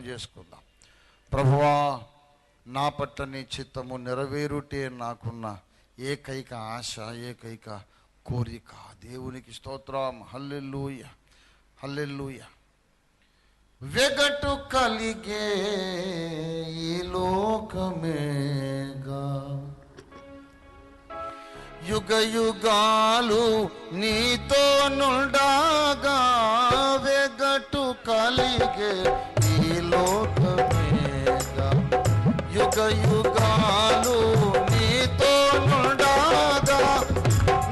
చేసుకుందాం. ప్రభువా, నా పట్ల నీ చిత్తము నెరవేరుటే నాకున్న ఏకైక ఆశ, ఏకైక కోరిక. దేవునికి స్తోత్రం. హల్లెలూయా, హల్లెలూయా. వెగటు కలిగే ఈ లోకమేగా, యుగ యుగాలు నీతో నుండగా. వెగటు కలిగే ఈ లోకమేగా, యుగ యుగాలు నీతో నుండగా.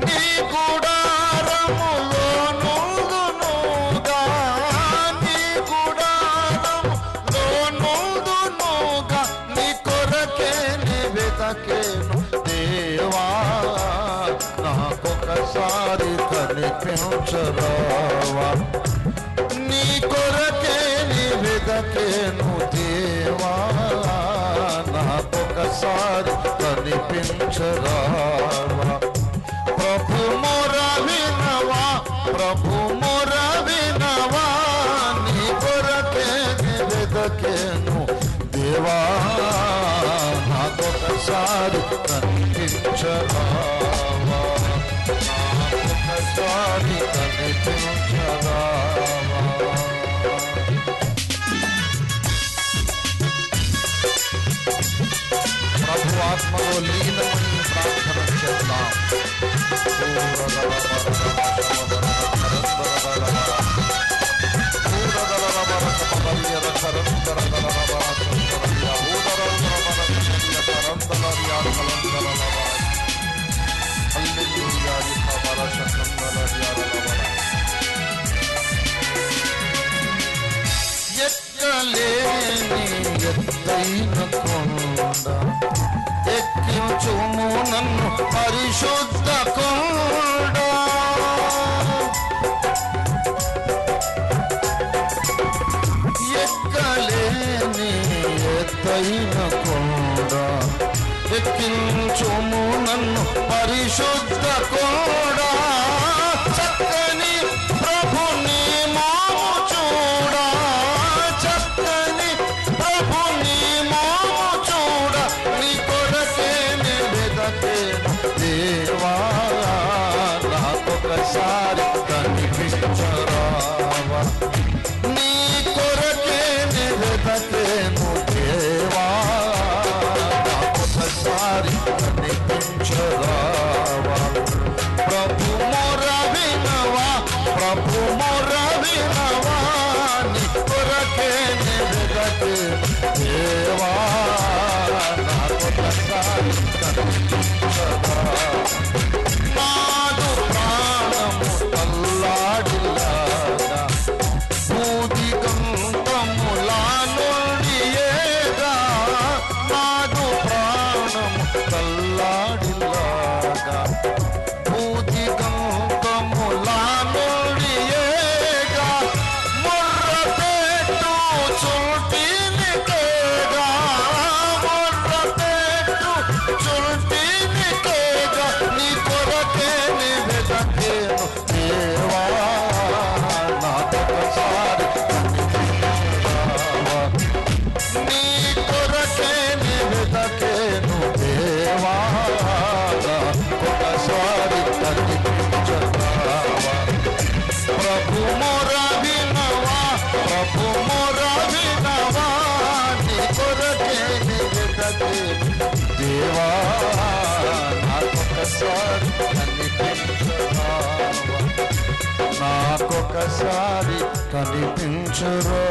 నీ గుడారములో నుండునుగా, నీ గుడారములో నుండునుగా. నీ కొరకే నీ వెతకేను దేవా, నాకొకసారి కనిపించరావా. నీ కొరకే నీ వెతకేను దేవా, నాకొకసారి కనిపించరావా. ప్రభు మొర వినవా, ప్రభు మొర వినవా. నీ కొరకే నీ వెతకేను దేవా, నాకొకసారి కనిపించరావా, నాకొకసారి కనిపించరావా. ప్రభు ఆత్మలో లీనమని ప్రార్థన చేద్దాం. ఎక్కలేని ఎత్తైన కొండ ఎక్కించుము నన్ను పరిశుద్ధ కొండ. ఎక్కలేని ఎత్తైన కొండ ఎక్కించుము నన్ను పరిశుద్ధ కొండ. చక్కని ప్రభుని మోము చూడ, చక్కని ప్రభుని మోము చూడ. నీ కొరకే నీ వెతకేను దేవా, నాకొకసారి కనిపించరావా. నీ కొరకే నీ వెతకేను దేవా, నాకొకసారి కనిపించరావా. ప్రభు మొర వినవా, ప్రభు మొర వినవా. నీ కొరకే నీ వెతకేను దేవా, నాకొకసారి కనిపించరావా. నాదు ప్రాణము తల్లాడిల్లాగా, భూదిగంతములా నుండియేగా. నాదు ప్రాణము తల్లాడిల్లాగా, భూదిగంతములా నుండియేగా. మొర్రపెట్టు చుట్టినికేగా, మొర్రపెట్టు చుట్టినికేగా. నీ కొరకే నీ వెతకేను దేవా, నాకొకసారి కనిపించరావా. నీ కొరకే నీ వెతకేను దేవా, నాకొకసారి కనిపించరావా. ప్రభు మొర వినవా, ప్రభు మొర వినవా. నీ కొరకే నీ వెతకేను దేవా, నాకొకసారి కనిపించరావా, నాకొకసారి కనిపించరావా.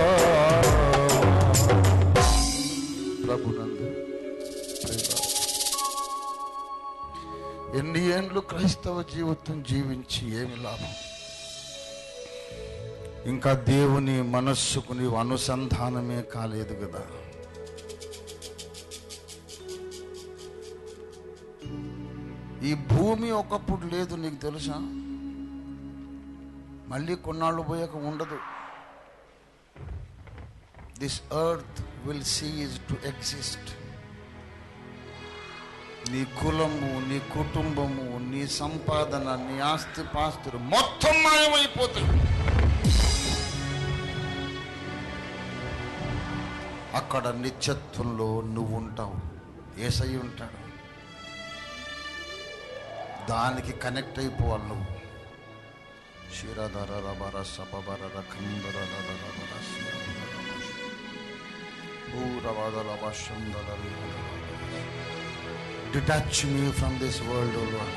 ప్రభునందు ఎన్ని ఏండ్లు క్రైస్తవ జీవితం జీవించి ఏమి లాభం? ఇంకా దేవుని మనస్సుకు నీవు అనుసంధానమే కాలేదు కదా. ఈ భూమి ఒకప్పుడు లేదు, నీకు తెలుసా? మళ్ళీ కొన్నాళ్ళు పోయాక ఉండదు. This earth will cease to exist. నీ కులము, నీ కుటుంబము, నీ సంపాదన, నీ ఆస్తి పాస్తులు మొత్తం మాయమైపోతాయి. అక్కడ నిత్యత్వంలో నువ్వు ఉంటావు, యేసయ్య ఉంటాడు. దానికి కనెక్ట్ అయిపోవాలి నువ్వు. Detach me from this world, O Lord.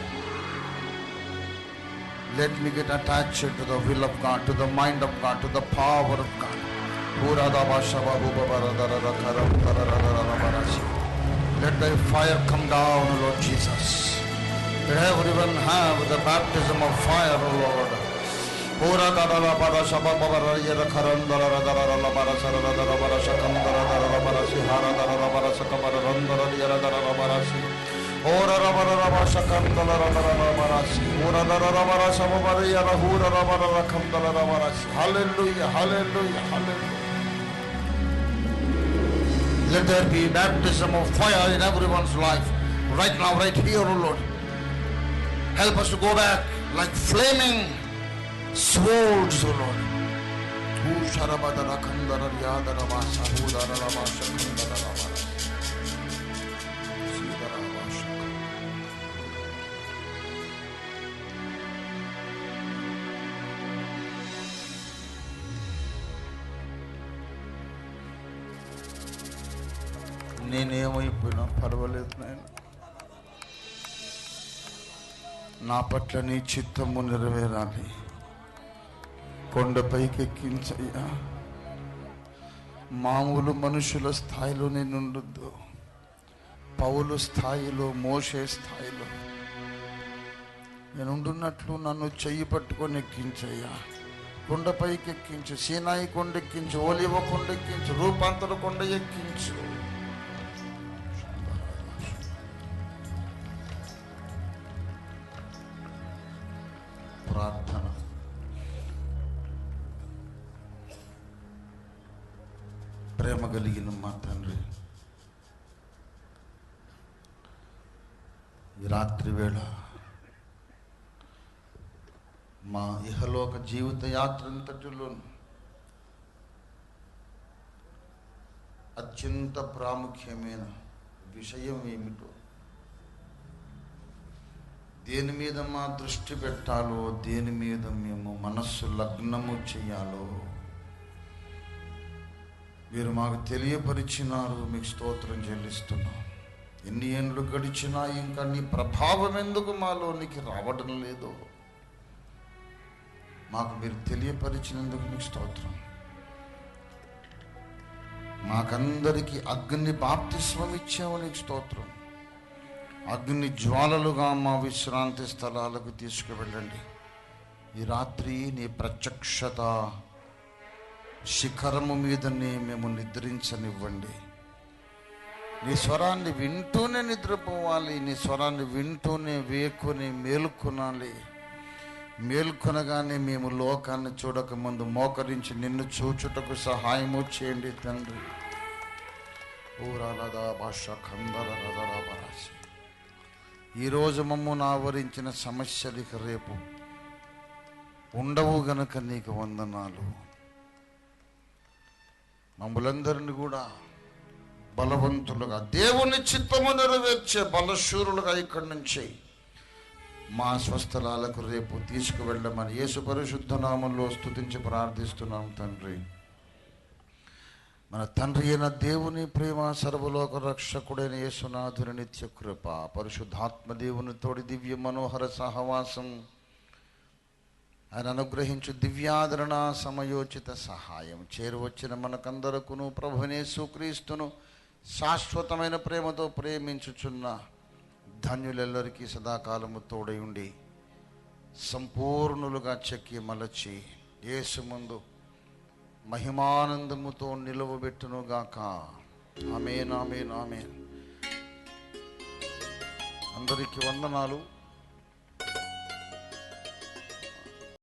Let me get attached to the will of God, to the mind of God, to the power of God. Let thy fire come down, O Lord Jesus. Let everyone have the baptism of fire, O Lord. Hallelujah, hallelujah, hallelujah. Let there be baptism of fire in everyone's life right now, right here, O Lord. Help us to go back like flaming swords, O Lord. నేనేమైపోయినా పర్వాలేదు నాయన, నా పట్ల నీ చిత్తము నెరవేరాలి. కొండపైకి ఎక్కించయ్యా. మామూలు మనుషుల స్థాయిలో నేను ఉండొద్దు. పౌలు స్థాయిలో, మోషే స్థాయిలో నేను ఉండున్నట్లు నన్ను చెయ్యి పట్టుకొని ఎక్కించయ్యా. కొండపైకి ఎక్కించు, సీనాయి కొండ ఎక్కించు, ఓలివ కొండ ఎక్కించు, రూపాంతర కొండ ఎక్కించు. ప్రార్థన. ప్రేమ కలిగిన మా తండ్రి, ఈ రాత్రి వేళ మా ఇహలోక జీవిత యాత్ర అంతటిలో అత్యంత ప్రాముఖ్యమైన విషయం ఏమిటో, దేని మీద మా దృష్టి పెట్టాలో, దేని మీద మేము మనస్సు లగ్నము చేయాలో మీరు మాకు తెలియపరిచినారు. మీకు స్తోత్రం చెల్లిస్తున్నాం. ఎన్ని ఏళ్ళు గడిచినా ఇంకా నీ ప్రభావం ఎందుకు మాలోనికి రావడం లేదో మాకు మీరు తెలియపరిచినందుకు మీకు స్తోత్రం. మాకందరికీ అగ్ని బాప్తిస్మం ఇచ్చావు, నీకు స్తోత్రం. అగ్ని జ్వాలలుగా మా విశ్రాంతి స్థలాలకు తీసుకువెళ్ళండి. ఈ రాత్రి నీ ప్రత్యక్షత శిఖరము మీదనే మేము నిద్రించనివ్వండి. నీ స్వరాన్ని వింటూనే నిద్రపోవాలి. నీ స్వరాన్ని వింటూనే వేకుని మేల్కొనాలి. మేల్కొనగానే మేము లోకాన్ని చూడకముందు మోకరించి నిన్ను చూచుటకు సహాయము చేయండి తండ్రి. ఊరాలదా భాష కందరరాసి ఈరోజు మమ్మల్ని ఆవరించిన సమస్యలు రేపు ఉండవు గనుక నీకు వందనాలు. మమ్మలందరినీ కూడా బలవంతులుగా, దేవుని చిత్తము నెరవేర్చే బలశూరులుగా ఇక్కడి నుంచి మా స్వస్థలాలకు రేపు తీసుకువెళ్ళమని యేసు పరిశుద్ధ నామంలో స్తుతించి ప్రార్థిస్తున్నాం తండ్రి. మన తండ్రి అయిన దేవుని ప్రేమ, సర్వలోక రక్షకుడైన యేసునాథుని నిత్య కృప, పరిశుద్ధాత్మ దేవుని తోడి దివ్య మనోహర సహవాసం, ఆయన అనుగ్రహించు దివ్యాదరణ, సమయోచిత సహాయం చేరువచ్చిన మనకందరకును ప్రభువైన యేసుక్రీస్తును శాశ్వతమైన ప్రేమతో ప్రేమించుచున్న ధన్యులెల్లరికీ సదాకాలము తోడై ఉండి సంపూర్ణులుగా చెక్కి మలచి యేసు ముందు మహిమానందముతో నిలువబెట్టునుగాక. ఆమేన్, ఆమేన్, ఆమేన్. అందరికీ వందనాలు.